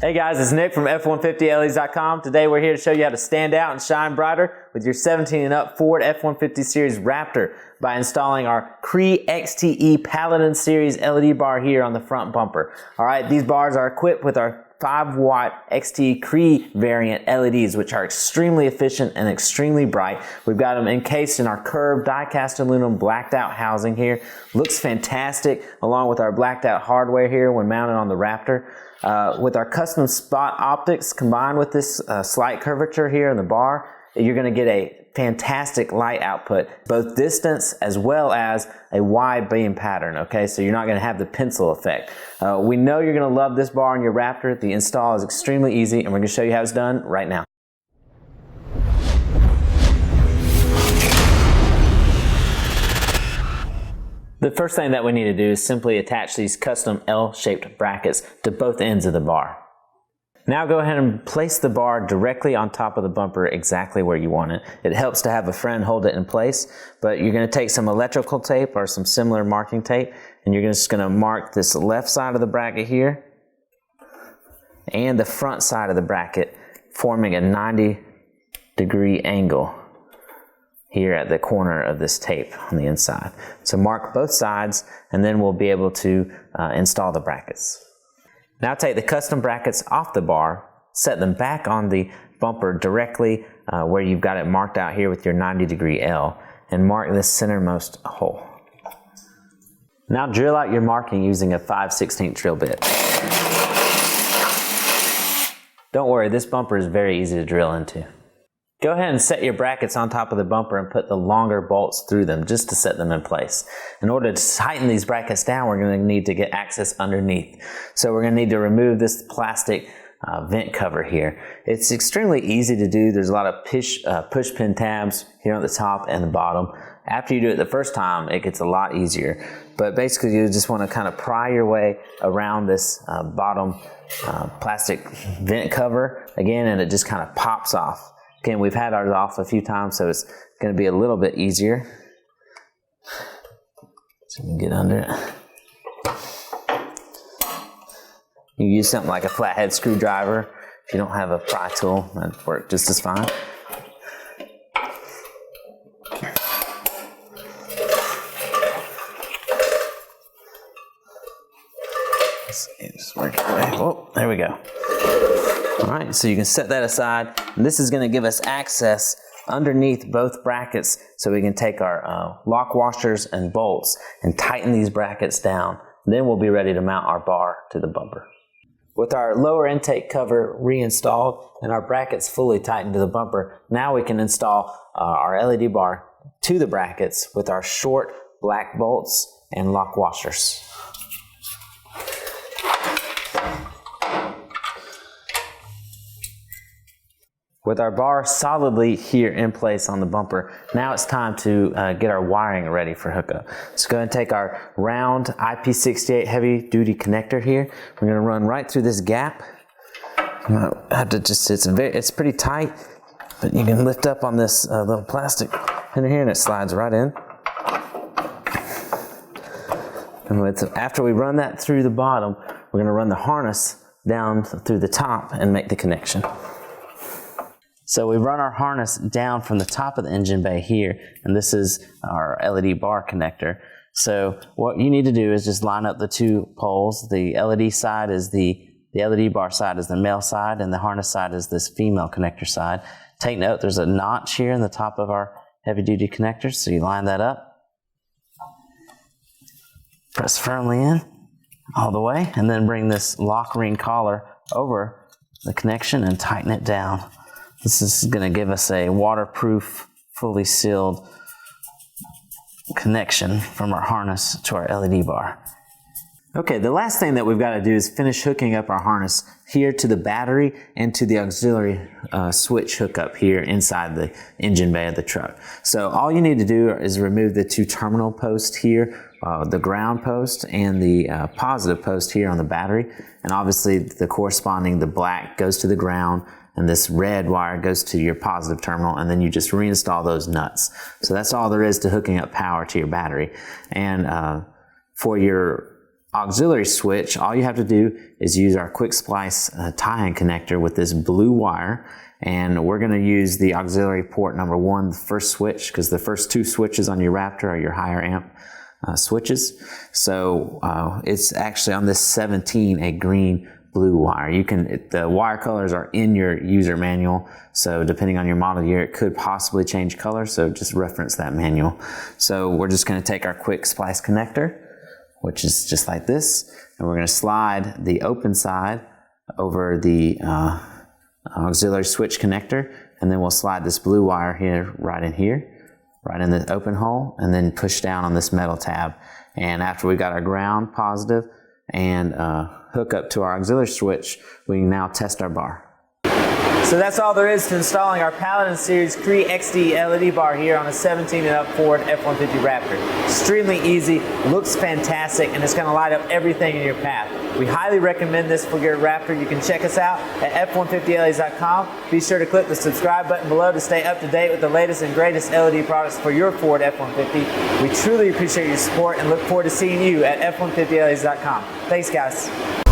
Hey guys, it's Nick from F150LEDS.com. Today we're here to show you how to stand out and shine brighter with your 17 and up Ford F-150 Series Raptor by installing our CREE XTE Paladin Series LED bar here on the front bumper. Alright, these bars are equipped with our 5-watt XT CREE variant LEDs, which are extremely efficient and extremely bright. We've got them encased in our curved die-cast aluminum blacked out housing here. Looks fantastic along with our blacked out hardware here when mounted on the Raptor. With our custom spot optics combined with this slight curvature here in the bar, you're going to get a fantastic light output, both distance as well as a wide beam pattern, okay? So you're not going to have the pencil effect. We know you're going to love this bar on your Raptor. The install is extremely easy, and we're going to show you how it's done right now. The first thing that we need to do is simply attach these custom L-shaped brackets to both ends of the bar. Now go ahead and place the bar directly on top of the bumper exactly where you want it. It helps to have a friend hold it in place, but you're going to take some electrical tape or some similar marking tape, and you're just going to mark this left side of the bracket here and the front side of the bracket, forming a 90-degree angle here at the corner of this tape on the inside. So mark both sides, and then we'll be able to install the brackets. Now take the custom brackets off the bar, set them back on the bumper directly where you've got it marked out here with your 90-degree L, and mark this centermost hole. Now drill out your marking using a 5/16 drill bit. Don't worry, this bumper is very easy to drill into. Go ahead and set your brackets on top of the bumper and put the longer bolts through them just to set them in place. In order to tighten these brackets down, we're going to need to get access underneath. So we're going to need to remove this plastic vent cover here. It's extremely easy to do. There's a lot of push pin tabs here on the top and the bottom. After you do it the first time, it gets a lot easier. But basically you just want to kind of pry your way around this bottom plastic vent cover again, and it just kind of pops off. Again, we've had ours off a few times, so it's going to be a little bit easier. So you can get under it. You use something like a flathead screwdriver. If you don't have a pry tool, that'd work just as fine. Just work your way. Oh, there we go. All right, so you can set that aside, and this is going to give us access underneath both brackets so we can take our lock washers and bolts and tighten these brackets down. Then we'll be ready to mount our bar to the bumper. With our lower intake cover reinstalled and our brackets fully tightened to the bumper, now we can install our LED bar to the brackets with our short black bolts and lock washers. With our bar solidly here in place on the bumper, now it's time to get our wiring ready for hookup. So go ahead and take our round IP68 heavy duty connector here. We're going to run right through this gap. I have to just, it's pretty tight, but you can lift up on this little plastic in here and it slides right in. And after we run that through the bottom, we're going to run the harness down through the top and make the connection. So we run our harness down from the top of the engine bay here, and this is our LED bar connector. So what you need to do is just line up the two poles. The LED side is the LED bar side is the male side, and the harness side is this female connector side. Take note, there's a notch here in the top of our heavy duty connector, so you line that up. Press firmly in all the way, and then bring this lock ring collar over the connection and tighten it down. This is going to give us a waterproof, fully sealed connection from our harness to our LED bar. Okay, the last thing that we've got to do is finish hooking up our harness here to the battery and to the auxiliary switch hookup here inside the engine bay of the truck. So all you need to do is remove the two terminal posts here, the ground post and the positive post here on the battery. And obviously the corresponding, the black goes to the ground, and this red wire goes to your positive terminal, and then you just reinstall those nuts. So that's all there is to hooking up power to your battery. And for your auxiliary switch, all you have to do is use our quick splice tie-in connector with this blue wire, and we're going to use the auxiliary port number 1, the first switch, because the first 2 switches on your Raptor are your higher amp switches. So it's actually on this 17 a green blue wire. The wire colors are in your user manual, so depending on your model year it could possibly change color, so just reference that manual. So we're just going to take our quick splice connector, which is just like this, and we're going to slide the open side over the auxiliary switch connector, and then we'll slide this blue wire here, right in the open hole, and then push down on this metal tab. And after we've got our ground positive and hook up to our auxiliary switch, we can now test our bar. So that's all there is to installing our Paladin Series CREE XTE LED bar here on a 17 and up Ford F-150 Raptor. Extremely easy, looks fantastic, and it's going to light up everything in your path. We highly recommend this for your Raptor. You can check us out at F150LEDS.com. Be sure to click the subscribe button below to stay up to date with the latest and greatest LED products for your Ford F-150. We truly appreciate your support and look forward to seeing you at F150LEDS.com. Thanks, guys.